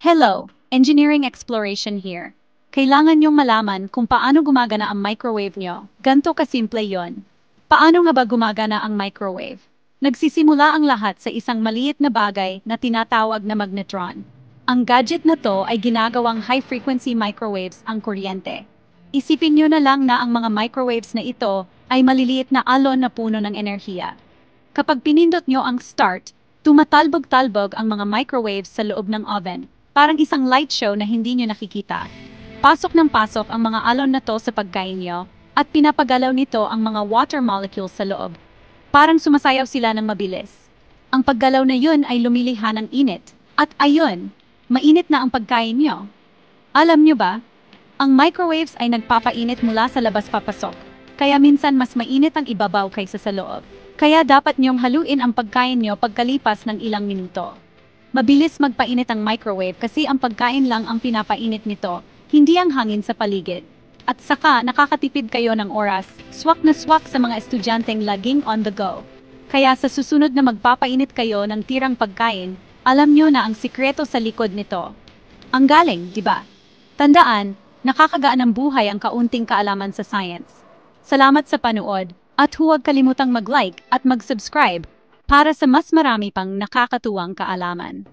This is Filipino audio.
Hello, Engineering Exploration here. Kailangan niyong malaman kung paano gumagana ang microwave niyo. Ganto kasimple yon. Paano nga ba gumagana ang microwave? Nagsisimula ang lahat sa isang maliit na bagay na tinatawag na magnetron. Ang gadget na to ay ginagawang high-frequency microwaves ang kuryente. Isipin niyo na lang na ang mga microwaves na ito ay maliliit na alon na puno ng enerhiya. Kapag pinindot niyo ang start, tumatalbog-talbog ang mga microwaves sa loob ng oven. Parang isang light show na hindi nyo nakikita. Pasok ng pasok ang mga alon na to sa pagkain nyo at pinapagalaw nito ang mga water molecules sa loob. Parang sumasayaw sila ng mabilis. Ang paggalaw na yun ay lumiliha ng init. At ayun, mainit na ang pagkain nyo. Alam nyo ba, ang microwaves ay nagpapainit mula sa labas papasok. Kaya minsan mas mainit ang ibabaw kaysa sa loob. Kaya dapat nyong haluin ang pagkain nyo pagkalipas ng ilang minuto. Mabilis magpainit ang microwave kasi ang pagkain lang ang pinapainit nito, hindi ang hangin sa paligid. At saka nakakatipid kayo ng oras, swak na swak sa mga estudyanteng laging on the go. Kaya sa susunod na magpapainit kayo ng tirang pagkain, alam nyo na ang sikreto sa likod nito. Ang galing, di ba? Tandaan, nakakagaan ng buhay ang kaunting kaalaman sa science. Salamat sa panood, at huwag kalimutang mag-like at mag-subscribe para sa mas marami pang nakakatuwang kaalaman.